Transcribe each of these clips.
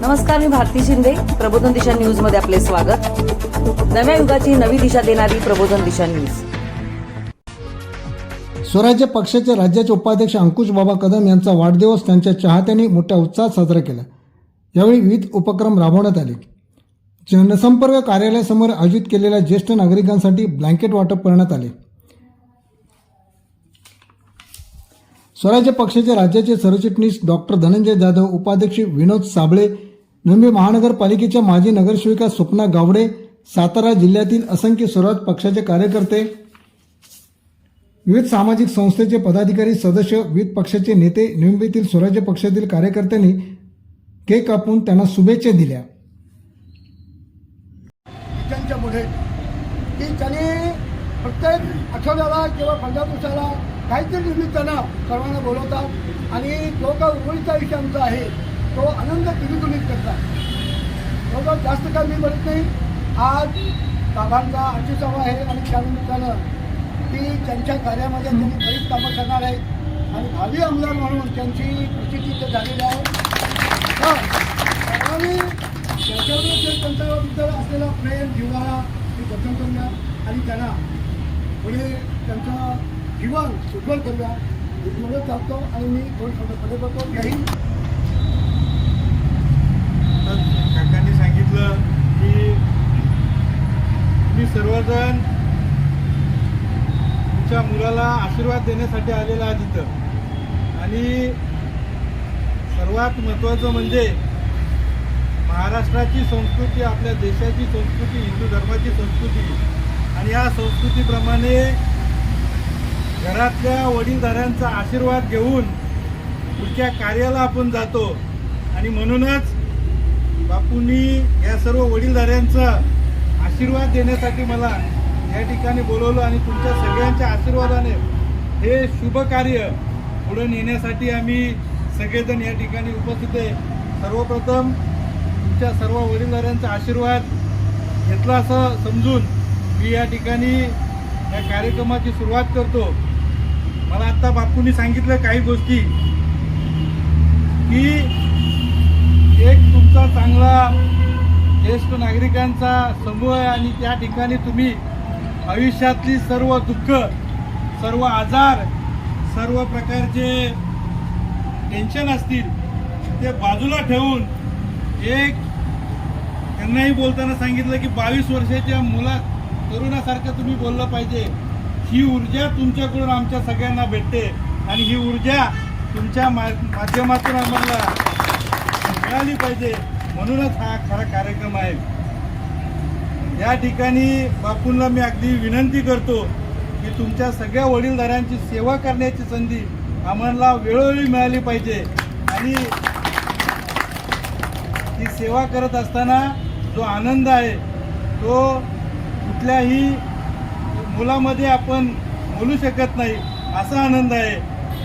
नमस्कार, मी भारती शिंदे. प्रबोधन दिशा न्यूज मध्ये आपले स्वागत. नव्या युगाची नवी दिशा देणारी प्रबोधन दिशा न्यूज. स्वराज्य पक्षाचे राज्याचे उपाध्यक्ष अंकुश बाबा कदम यांचा वाढदिवस त्यांच्या चाहत्यांनी मोठ्या उत्साहात साजरा केला. यावेळी विविध उपक्रम राबवण्यात आले. जनसंपर्क कार्यालयासमोर आयोजित केलेल्या ज्येष्ठ नागरिकांसाठी ब्लँकेट वाटप करण्यात आले. स्वराज्य पक्षाचे राज्याचे सरचिटणीस डॉक्टर धनंजय जाधव, उपाध्यक्ष विनोद साबळे, नवी महानगरपालिकेच्या माजी नगरसेविका स्वप्ना गावडे, सातारा जिल्ह्यातील असंख्य स्वराज पक्षाचे कार्यकर्ते, विविध सामाजिक संस्थेचे पदाधिकारी, सदस्य, विविध पक्षाचे नेते, नवी मुंबईतील स्वराज्य पक्षातील कार्यकर्त्यांनी केक कापून त्यांना शुभेच्छा दिल्या. पुढे की त्यांनी प्रत्येक आठवड्याला किंवा 15 दिवसाला काहीतरी निमित्तानं सर्वांना बोलवतात आणि जो का उर्वरितचा विषय आमचा आहे तो आनंद द्विगुणित करतात. बरोबर जास्त काय मी म्हणत नाही. आज बाबांचा 80वा आहे आणि त्यानिमित्तानं ती त्यांच्या कार्यामध्ये त्यांनी बरीच कामं करणार आहेत आणि भावी आमदार म्हणून त्यांची प्रचिती इथे झालेली आहे. सर्वांनी त्यांच्याबद्दल असलेला प्रेम, जिव्हाळा हे जतन करूया आणि त्यांना पुढे त्यांचं जीवन उज्ज्वल करूया म्हणून चालतो आणि मी थोडं पुढे बघतो. काही काकांनी सांगितलं की तुम्ही सर्वजण तुमच्या मुलाला आशीर्वाद देण्यासाठी आलेला आहात इथं आणि सर्वात महत्त्वाचं म्हणजे महाराष्ट्राची संस्कृती, आपल्या देशाची संस्कृती, हिंदू धर्माची संस्कृती आणि या संस्कृतीप्रमाणे घरातल्या वडीलधाऱ्यांचा आशीर्वाद घेऊन पुढच्या कार्याला आपण जातो आणि म्हणूनच बापूंनी या सर्व वडीलधाऱ्यांचा आशीर्वाद देण्यासाठी मला या ठिकाणी बोलवलं आणि तुमच्या सगळ्यांच्या आशीर्वादाने हे शुभ कार्य पुढे नेण्यासाठी आम्ही सगळेजण या ठिकाणी उपस्थित आहे. सर्वप्रथम तुमच्या सर्व वडीलधाऱ्यांचा आशीर्वाद घेतला असं समजून मी या ठिकाणी या कार्यक्रमाची सुरुवात करतो. मला आत्ता बापूंनी सांगितलं काही गोष्टी की एक तुमचा चांगला ज्येष्ठ नागरिकांचा समूह आहे आणि त्या ठिकाणी तुम्ही आयुष्यातली सर्व दुःख, सर्व आजार, सर्व प्रकारचे टेन्शन असतील ते बाजूला ठेवून एक त्यांनाही बोलताना सांगितलं की 22 वर्षाच्या तरुणासारखं तुम्ही बोललं पाहिजे. ही ऊर्जा तुमच्याकडून आमच्या सगळ्यांना भेटते आणि ही ऊर्जा तुमच्या माध्यमातून आम्हाला मिळाली पाहिजे. म्हणूनच हा खरा कार्यक्रम आहे. या ठिकाणी बापूंना मी अगदी विनंती करतो की तुमच्या सगळ्या वडीलधाऱ्यांची सेवा करण्याची संधी आम्हाला वेळोवेळी मिळाली पाहिजे आणि ती सेवा करत असताना जो आनंद आहे तो कुठल्याही मुलामध्ये आपण बोलू शकत नाही असा आनंद आहे.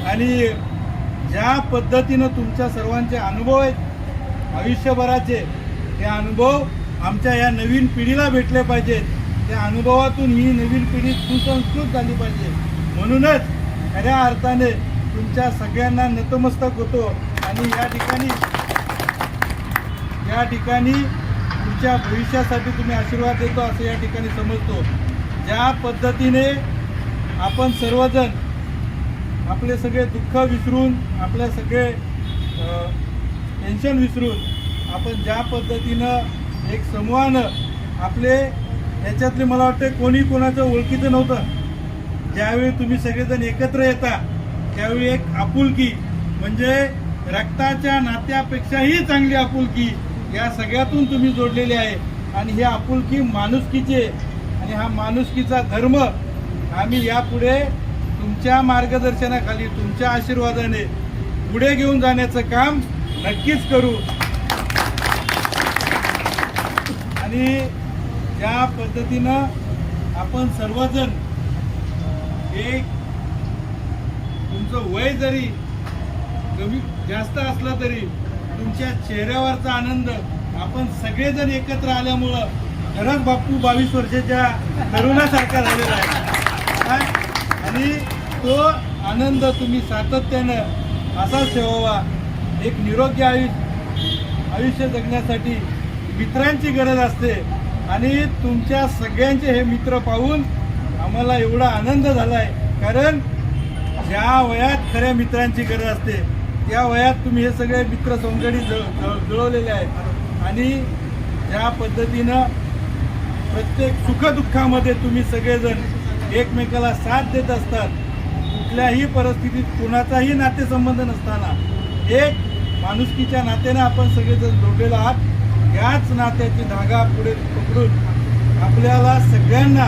आणि ज्या पद्धतीनं तुमच्या सर्वांचे अनुभव आहेत आयुष्यभराचे, ते अनुभव आमच्या या नवीन पिढीला भेटले पाहिजेत. त्या अनुभवातून ही नवीन पिढी सुसंस्कृत झाली पाहिजे. म्हणूनच खऱ्या अर्थाने तुमच्या सगळ्यांना नतमस्तक होतो आणि या ठिकाणी तुमच्या भविष्यासाठी तुम्ही आशीर्वाद देतो असं या ठिकाणी समजतो. ज्या पद्धतीने आपण सर्वजण आपले सगळे दुःख विसरून, आपले सगळे टेन्शन विसरून आपण ज्या पद्धतीनं एक समूहानं आपले ह्याच्यातले मला वाटतं कोणी कोणाचं ओळखीचं नव्हतं. ज्यावेळी तुम्ही सगळेजण एकत्र येता त्यावेळी एक आपुलकी, म्हणजे रक्ताच्या नात्यापेक्षाही चांगली आपुलकी या सगळ्यातून तुम्ही जोडलेले आहे आणि ही आपुलकी माणुसकीचे आणि हा माणुसकीचा धर्म आम्ही यापुढे तुमच्या मार्गदर्शनाखाली, तुमच्या आशीर्वादाने पुढे घेऊन जाण्याचं काम नक्कीच करू. आणि ज्या पद्धतीनं आपण सर्वजण एक तुमचं वय जरी कमी जास्त असलं तरी तुमच्या चेहऱ्यावरचा आनंद आपण सगळेजण एकत्र आल्यामुळं खरंच बापू 22 वर्षाच्या तरुणासारखा झालेला आहे आणि तो आनंद तुम्ही सातत्यानं असाच ठेवावा. एक निरोगी आयुष्य जगण्यासाठी मित्रांची गरज असते आणि तुमच्या सगळ्यांचे हे मित्र पाहून आम्हाला एवढा आनंद झाला आहे. कारण ज्या वयात खऱ्या मित्रांची गरज असते त्या वयात तुम्ही हे सगळे मित्र संघटी जुळवलेले आहेत आणि ज्या पद्धतीनं प्रत्येक सुखदुःखामध्ये तुम्ही सगळेजण एकमेकाला साथ देत असतात. कुठल्याही परिस्थितीत कुणाचाही नातेसंबंध नसताना एक माणुसकीच्या नात्यानं आपण सगळेजण जोडलेलो आहात. याच नात्याची धागा पुढे पकडून आपल्याला सगळ्यांना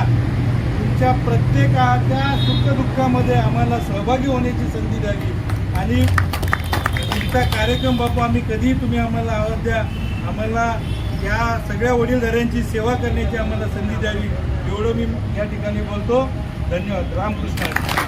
तुमच्या प्रत्येकाच्या सुखदुःखामध्ये आम्हाला सहभागी होण्याची संधी द्यावी आणि तुमचा कार्यक्रम बापू आम्ही कधीही तुम्ही आम्हाला आवाज द्या. आम्हाला या सगळ्या वडीलधाऱ्यांची सेवा करण्याची आम्हाला संधी द्यावी एवढं मी या ठिकाणी बोलतो. धन्यवाद. रामकृष्ण हरी.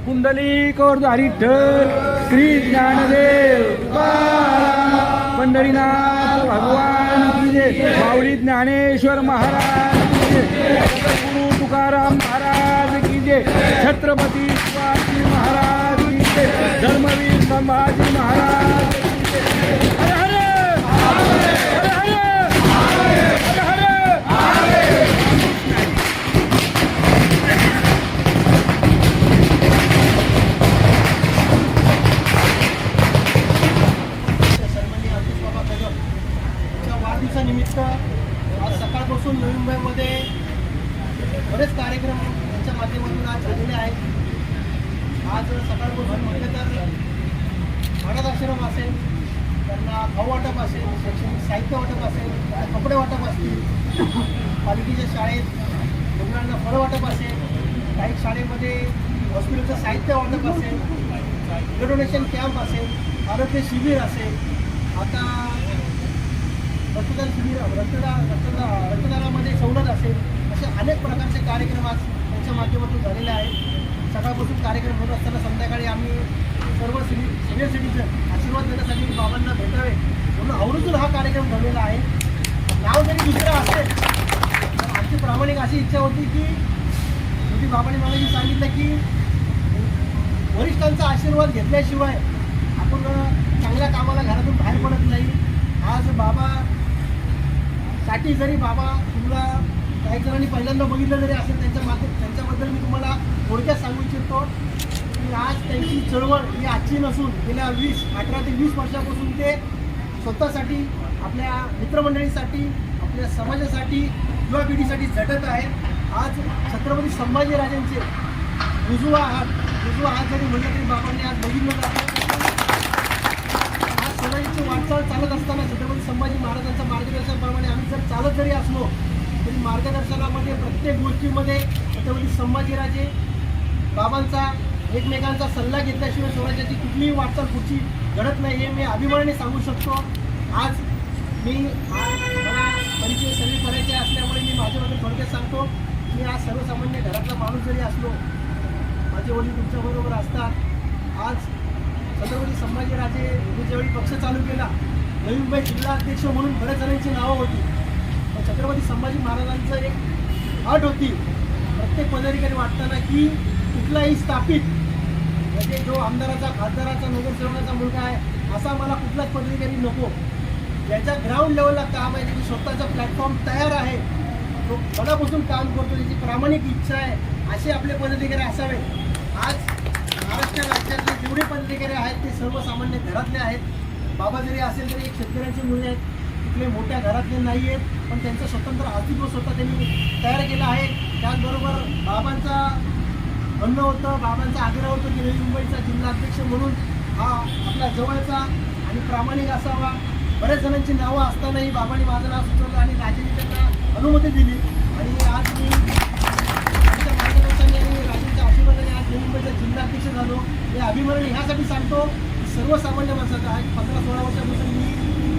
पुंडलिक विठ्ठल श्री ज्ञानदेव तुकाराम, पंढरीनाथ भगवान की जय, माऊली ज्ञानेश्वर महाराज की जय, गुरु तुकाराम महाराज की जय, छत्रपती शिवाजी महाराज की जय, धर्मवीर संभाजी महाराज की जय. हर हर हर हर हर हर. सन्माननीय अंकुश बाबा कदम यांच्या वाढदिवसानिमित्त आज सकाळपासून नवी मुंबईमध्ये बरेच कार्यक्रम यांच्या माध्यमातून आज झालेले आहेत. आज सकाळपासून म्हटलं तर अनाथ आश्रम असेल, त्यांना खाऊ वाटप असेल, शैक्षणिक साहित्य वाटप असेल, त्यांना कपडे वाटप असतील, पालिकेच्या शाळेत मुलांना फळं वाटप असेल, काही शाळेमध्ये हॉस्पिटलचं साहित्य वाटप असेल, ब्लड डोनेशन कॅम्प असेल, आरोग्य शिबिर असेल, आता रक्तदान शिबिर रक्तदानामध्ये सवलत असेल, असे अनेक प्रकारचे कार्यक्रम आज त्यांच्या माध्यमातून झालेले आहेत. सकाळपासून कार्यक्रम होत असताना संध्याकाळी आम्ही सर्व सिनियर सिटीजन आशीर्वाद देण्यासाठी बाबांना भेटावे म्हणून आवर्जून हा कार्यक्रम ठरलेला आहे. नाव जरी दुसरं असेल तर आमची प्रामाणिक अशी इच्छा होती की शेवटी बाबांनी मला जी सांगितलं की वरिष्ठांचा आशीर्वाद घेतल्याशिवाय आपण चांगल्या कामाला घरातून बाहेर पडत नाही. आज बाबासाठी जरी बाबा तुम्हाला काही जणांनी पहिल्यांदा बघितलं जरी असेल त्यांच्याबद्दल मी तुम्हाला थोडक्यात सांगू इच्छितो की आज त्यांची चळवळ ही आजची नसून गेल्या 18 ते 20 वर्षापासून ते स्वतःसाठी, आपल्या मित्रमंडळीसाठी, आपल्या समाजासाठी, युवा पिढीसाठी झटत आहेत. आज छत्रपती संभाजीराजांचे उजवा हात जरी म्हटलं तरी बाबांनी आज बघितलं जातं. आज सोनाजीची वाटचाल चालत असताना छत्रपती संभाजी महाराजांच्या मार्गदर्शनाप्रमाणे आम्ही जर चालत जरी असलो तरी मार्गदर्शनामध्ये प्रत्येक गोष्टीमध्ये छत्रपती संभाजीराजे बाबांचा एकमेकांचा सल्ला घेतल्याशिवाय स्वराज्याची कुठलीही वाटचाल पुढची घडत नाही हे मी अभिमानाने सांगू शकतो. आज मला परिचय सगळी करायचे असल्यामुळे मी माझ्याबद्दल थोडक्यात सांगतो. मी आज सर्वसामान्य घरातला माणूस जरी असलो, माझे वडील तुमच्याबरोबर असतात. आज छत्रपती संभाजीराजे यांनी ज्यावेळी पक्ष चालू केला, नवी मुंबई जिल्हाध्यक्ष म्हणून बऱ्याच जणांची नावं होती. पण छत्रपती संभाजी महाराजांचं एक अट होती प्रत्येक पदाधिकारी वाटताना की कुठलाही स्थापित म्हणजे जो आमदाराचा, खासदाराचा, नगरसेवकाचा मुलगा आहे असा मला कुठलाच पदाधिकारी नको. ज्याच्या ग्राउंड लेवलला काम आहे, त्याची स्वतःचा प्लॅटफॉर्म तयार आहे, तो मनापासून काम करतो, त्याची प्रामाणिक इच्छा आहे, असे आपले पदाधिकारी असावे. आज महाराष्ट्र राज्यातले जेवढे पदाधिकारी आहेत ते सर्वसामान्य घरातले आहेत. बाबा जरी असेल तरी एक शेतकऱ्यांची मुले आहेत, कुठले मोठ्या घरातले नाही आहेत, पण त्यांचं स्वतंत्र अस्तित्व स्वतः त्यांनी तयार केलं आहे. त्याचबरोबर बाबांचा म्हणणं होतं, बाबांचा आग्रह होतं की नवी मुंबईचा जिल्हाध्यक्ष म्हणून हा आपला जवळचा आणि प्रामाणिक असावा. बऱ्याच जणांची नावं असतानाही बाबांनी माझं नाव सुचवलं आणि राजेंनी त्यांना अनुमती दिली आणि आज मी त्यांच्या मार्गदर्शनाने आणि राजेंच्या आशीर्वादाने आज नवी मुंबईचा जिल्हाध्यक्ष झालो. हे अभिमानाने ह्यासाठी सांगतो की सर्वसामान्य माणसाचा आज 15-16 वर्षापासून मी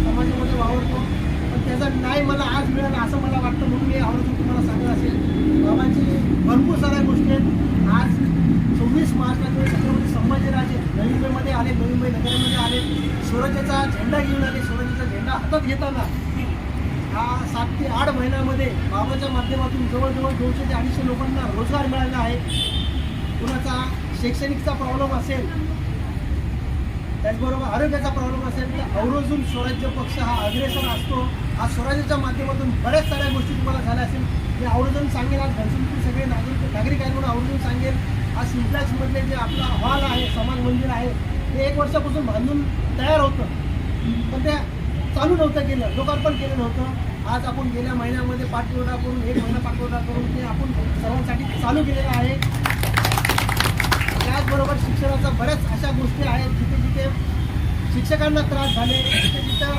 समाजामध्ये वावरतो, पण त्याचा न्याय मला आज मिळाला असं मला वाटतं. म्हणून मी आवर्जून तुम्हाला सांगत असेल बाबांची भरपूर साऱ्या गोष्टी आहेत. आज 26 मार्चला ते छत्रपती संभाजीराजे नवी मुंबईमध्ये आले, नवी मुंबई नगरामध्ये आले, स्वराज्याचा झेंडा घेऊन आले. स्वराज्याचा झेंडा हातात घेताना हा 7 ते 8 महिन्यामध्ये बाबाच्या माध्यमातून जवळजवळ 200 ते 250 लोकांना रोजगार मिळाला आहे. कुणाचा शैक्षणिकचा प्रॉब्लेम असेल, त्याचबरोबर आरोग्याचा प्रॉब्लेम असेल तर आवर्जून स्वराज्य पक्ष हा अग्रेसर असतो. आज स्वराज्याच्या माध्यमातून बऱ्याच साऱ्या गोष्टी तुम्हाला झाल्या असेल. मी आवर्जून सांगेन, आज घनसोलीतील सगळे नागरिक आहेत म्हणून आवर्जून सांगेन, आज सिम्प्लेक्समधले जे आपला हॉल आहे, समाज मंदिर आहे, ते 1 वर्षापासून बांधून तयार होतं, पण ते चालू नव्हतं केलं, लोकार्पण केलं नव्हतं. आज आपण गेल्या महिन्यामध्ये पाठपुरावा करून 1 महिना पाठपुरावा करून ते आपण सर्वांसाठी चालू केलेलं आहे. त्याचबरोबर शिक्षणाच्या बऱ्याच अशा गोष्टी आहेत जिथे जिथे शिक्षकांना त्रास झाले, जिथे जिथं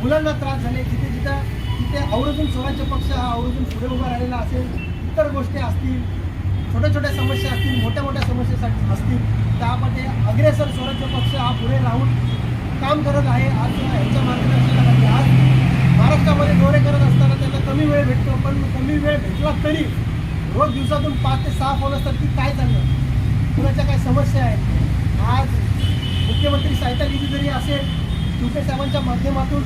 मुलांना त्रास झाले, जिथे आवर्जून स्वराज्य पक्ष हा आवर्जून पुढे उभा राहिलेला असेल. इतर गोष्टी असतील, छोट्या छोट्या समस्या असतील, मोठ्या मोठ्या समस्यासाठी असतील, त्यामध्ये अग्रेसर स्वराज्य पक्ष हा पुढे राहून काम करत आहे. आज ह्यांच्या मार्गदर्शनाखाली आज महाराष्ट्रामध्ये दौरे करत असताना त्यांना कमी वेळ भेटतो, पण कमी वेळ भेटला तरी रोज दिवसातून 5 ते 6 फोन असतात की काय चाललं, कुणाच्या काय समस्या आहेत. आज मुख्यमंत्री सहायता निधी जरी असेल, शिवके साहेबांच्या माध्यमातून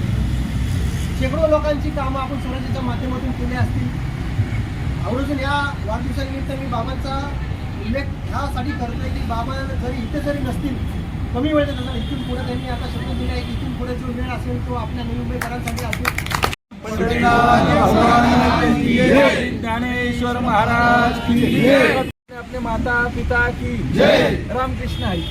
शेकडो लोकांची कामं आपण स्वराज्याच्या माध्यमातून केली असतील. आवर्जून या वाढदिवसानिमित्त मी बाबांचा उल्लेख ह्यासाठी करतोय की बाबा जरी इथे जरी नसतील, कमी वेळ देत असतात, इथून पुढे त्यांनी आता शब्द दिला आहे की इथून पुढे जो वेळ असेल तो आपल्या नवी मुंबईकरांसाठी असेल. ज्ञानेश्वर महाराज की जय. अपने माता पिता की जय. रामकृष्ण हरी.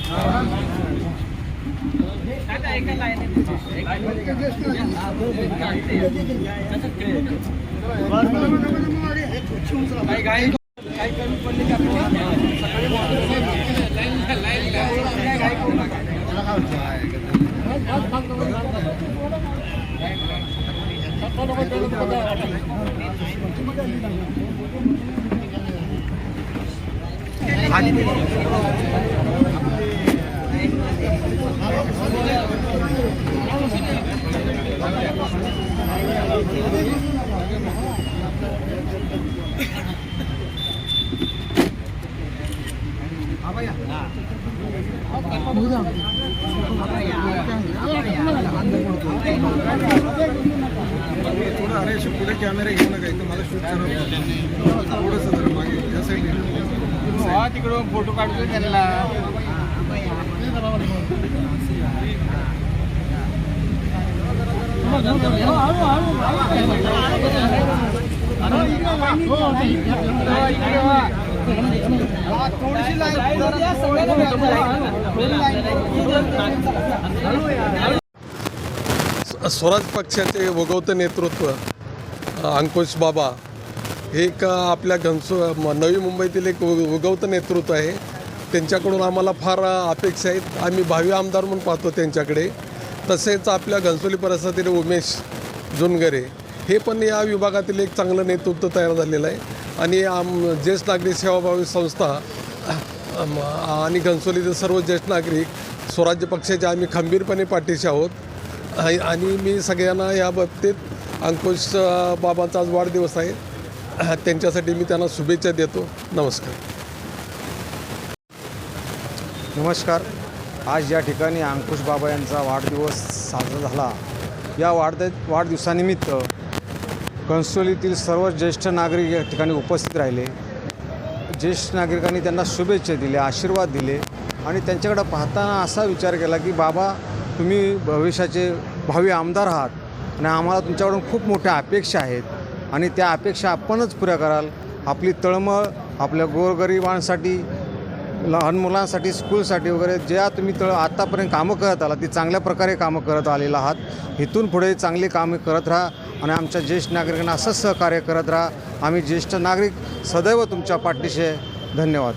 काही कमी पडले का पुढे कॅमेरा घेऊ नका, इथं मला शूट करा थोडंसं जरा मागे या साईडला तिकडून फोटो काढतो त्यांना. स्वराज पक्षाचे उगवते नेतृत्व अंकुश बाबा हे एक आपल्या नवी मुंबईतील एक उगवतं नेतृत्व आहे. त्यांच्याकडून आम्हाला फार अपेक्षा आहेत. आम्ही भावी आमदार म्हणून पाहतो त्यांच्याकडे. तसेच आपल्या घनसोली परिसरातील उमेश जुनगरे हे पण या विभागातील एक चांगलं नेतृत्व तयार झालेलं आहे. आणि ज्येष्ठ नागरिक सेवाभावी संस्था आणि घनसोलीतील सर्व ज्येष्ठ नागरिक स्वराज्य पक्षाचे आम्ही खंबीरपणे पाठीशी आहोत. आणि मी सगळ्यांना या बाबतीत अंकुश बाबांचा आज वाढदिवस आहे, त्यांच्यासाठी मी त्यांना शुभेच्छा देतो. नमस्कार. नमस्कार. आज या ठिकाणी अंकुश बाबा यांचा वाढदिवस साजरा झाला. या वाढदिवसानिमित्त घनसोलीतील सर्व ज्येष्ठ नागरिक या ठिकाणी उपस्थित राहिले. ज्येष्ठ नागरिकांनी त्यांना शुभेच्छा दिल्या, आशीर्वाद दिले आणि त्यांच्याकडे पाहताना असा विचार केला की बाबा तुम्ही भविष्याचे भावी आमदार आहात आणि आम्हाला तुमच्याकडून खूप मोठ्या अपेक्षा आहेत आणि त्या अपेक्षा आपणच पुऱ्या कराल. आपली तळमळ आपल्या गोरगरिबांसाठी, लहान मुलांसाठी, स्कूलसाठी वगैरे ज्या तुम्ही आत्तापर्यंत कामं करत आला ती चांगल्या प्रकारे कामं करत आलेला आहात. इथून पुढे चांगली कामे करत राहा आणि आमच्या ज्येष्ठ नागरिकांना असंच सहकार्य करत राहा. आम्ही ज्येष्ठ नागरिक सदैव तुमच्या पाठीशी आहे. धन्यवाद.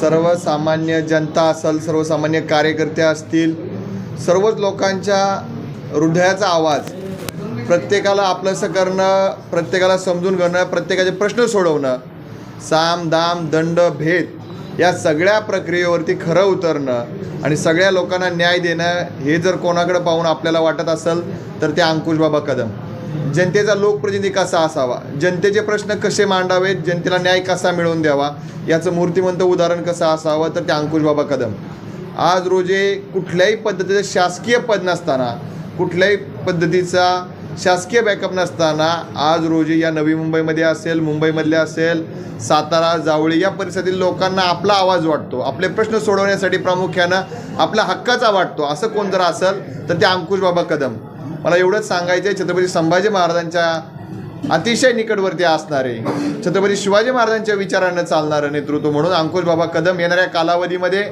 सर्वसामान्य जनता असेल, सर्वसामान्य कार्यकर्ते असतील, सर्वच लोकांच्या हृदयाचा आवाज, प्रत्येकाला आपलंसं करणं, प्रत्येकाला समजून घेणं, प्रत्येकाचे प्रश्न सोडवणं, साम दाम दंड भेद या सगळ्या प्रक्रियेवरती खरं उतरणं आणि सगळ्या लोकांना न्याय देणं, हे जर कोणाकडे पाहून आपल्याला वाटत असेल तर ते अंकुश बाबा कदम. जनतेचा लोकप्रतिनिधी कसा असावा, जनतेचे प्रश्न कसे मांडावेत, जनतेला न्याय कसा मिळवून द्यावा, याचं मूर्तिमंत उदाहरण कसं असावं तर ते अंकुश बाबा कदम. आज रोजी कुठल्याही पद्धतीचं शासकीय पद नसताना, कुठल्याही पद्धतीचा शासकीय बॅकअप नसताना आज रोजी या नवी मुंबईमध्ये असेल, मुंबईमधल्या असेल, सातारा, जावळी या परिसरातील लोकांना आपला आवाज वाटतो, आपले प्रश्न सोडवण्यासाठी प्रामुख्यानं आपल्या हक्काचा वाटतो, असं कोण जर असेल तर ते अंकुश बाबा कदम. मला एवढंच सांगायचं आहे, छत्रपती संभाजी महाराजांच्या अतिशय निकटवर्ती असणारे, छत्रपती शिवाजी महाराजांच्या विचारानं चालणारं नेतृत्व म्हणून अंकुश बाबा कदम येणाऱ्या कालावधीमध्ये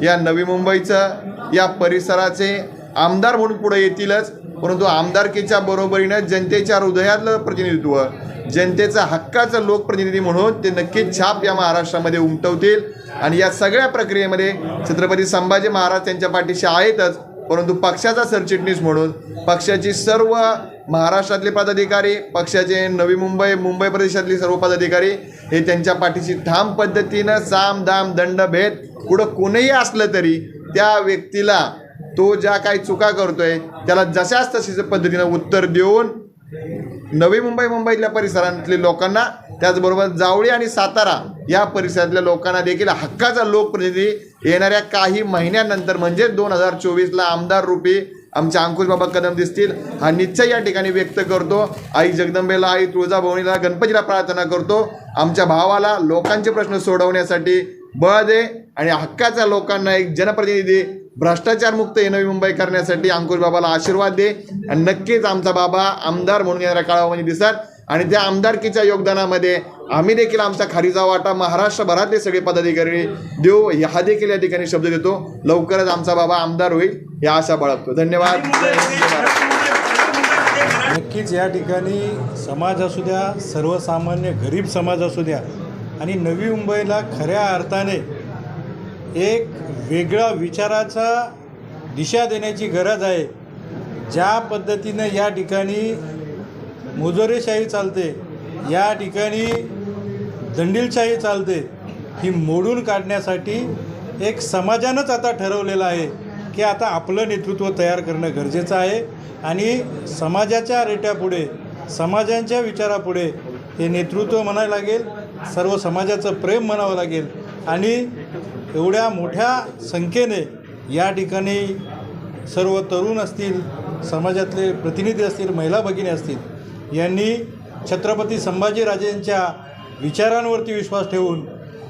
या नवी मुंबईचं, या परिसराचे आमदार म्हणून पुढे येतीलच, परंतु आमदारकीच्या बरोबरीनं जनतेच्या हृदयातलं प्रतिनिधित्व, जनतेचा हक्काचं लोकप्रतिनिधी म्हणून ते नक्कीच छाप या महाराष्ट्रामध्ये उमटवतील. आणि या सगळ्या प्रक्रियेमध्ये छत्रपती संभाजी महाराज त्यांच्या पाठीशी आहेतच, परंतु पक्षाचा सरचिटणीस म्हणून पक्षाची सर्व महाराष्ट्रातले पदाधिकारी, पक्षाचे नवी मुंबई, मुंबई प्रदेशातले सर्व पदाधिकारी हे त्यांच्या पाठीशी ठाम पद्धतीनं साम दाम दंड भेद, पुढं कोणीही असलं तरी त्या व्यक्तीला, तो ज्या काही चुका करतोय त्याला जशाच तशीच पद्धतीनं उत्तर देऊन नवी मुंबई, मुंबईतल्या परिसरातल्या लोकांना, त्याचबरोबर जावळी आणि सातारा या परिसरातल्या लोकांना देखील हक्काचा लोकप्रतिनिधी येणाऱ्या काही महिन्यानंतर म्हणजे 2024ला आमदार रूपी आमच्या अंकुश बाबा कदम दिसतील, हा निश्चय या ठिकाणी व्यक्त करतो. आई जगदंबेला, आई तुळजाभवानीला, गणपतीला प्रार्थना करतो, आमच्या भावाला लोकांचे प्रश्न सोडवण्यासाठी बळ दे आणि हक्काच्या लोकांना एक जनप्रतिनिधी, भ्रष्टाचारमुक्त नवी मुंबई करण्यासाठी अंकुश बाबाला आशीर्वाद दे. आणि नक्कीच आमचा बाबा आमदार म्हणून येणाऱ्या काळामध्ये दिसतात आणि त्या आमदारकीच्या योगदानामध्ये आम्ही देखील आमचा खारीचा वाटा महाराष्ट्रभरातले सगळे पदाधिकारी देऊ, हा देखील या ठिकाणी शब्द देतो. लवकरच आमचा बाबा आमदार होईल ही आशा बाळगतो. धन्यवाद. नक्कीच या ठिकाणी समाज असू द्या, सर्वसामान्य गरीब समाज असू द्या, आणि नवी मुंबईला खऱ्या अर्थाने एक वेगळा विचाराचा दिशा देण्याची गरज आहे. ज्या पद्धतीनं या ठिकाणी मुजोरेशाही चालते, या ठिकाणी दंडीलशाही चालते, ही मोडून काढण्यासाठी एक समाजानंच आता ठरवलेलं आहे की आता आपलं नेतृत्व तयार करणं गरजेचं आहे. आणि समाजाच्या रेट्यापुढे, समाजांच्या विचारापुढे हे नेतृत्व म्हणायला लागेल, सर्व समाजाचं प्रेम म्हणावं लागेल. आणि एवढ्या मोठ्या संख्येने या ठिकाणी सर्व तरुण असतील, समाजातले प्रतिनिधी असतील, महिला भगिनी असतील, यांनी छत्रपती संभाजीराजेंच्या विचारांवरती विश्वास ठेवून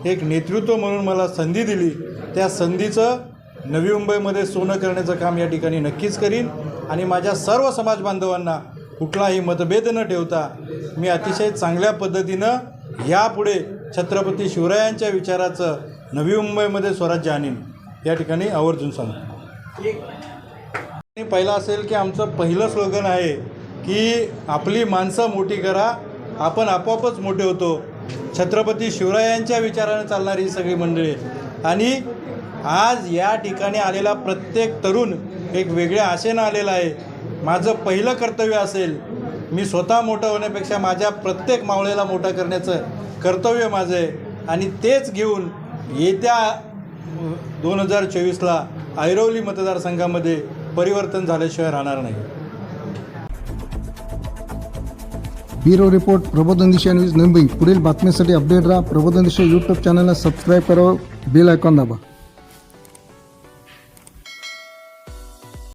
एक नेतृत्व म्हणून मला संधी दिली. त्या संधीचं नवी मुंबईमध्ये सोनं करण्याचं काम या ठिकाणी नक्कीच करीन. आणि माझ्या सर्व समाज बांधवांना कुठलाही मतभेद न ठेवता मी अतिशय चांगल्या पद्धतीनं यापुढे छत्रपती शिवरायांच्या विचाराचं नवी मुंबईमध्ये स्वराज्य आणीन, या ठिकाणी आवर्जून सांगतो. पहिला असेल की आमचं पहिलं स्लोगन आहे की आपली माणसं मोठी करा, आपण आपोआपच मोठे होतो. छत्रपती शिवरायांच्या विचाराने चालणारी ही सगळी मंडळी. आणि आज या ठिकाणी आलेला प्रत्येक तरुण एक वेगळ्या आशेनं आलेला आहे. माझं पहिलं कर्तव्य असेल, मी स्वतः मोठं होण्यापेक्षा माझ्या प्रत्येक मावळेला मोठं करण्याचं कर्तव्य माझं आहे. आणि तेच घेऊन येत्या 2024ला ऐरोली मतदारसंघामध्ये परिवर्तन झाल्याशिवाय राहणार नाही. ब्युरो रिपोर्ट, प्रबोधन दिशा न्यूज मुंबई. पुढील बातमीसाठी अपडेट राहा. प्रबोधन दिशा यूट्यूब चॅनलला सबस्क्राईब करा, बेल आयकॉन दाबा.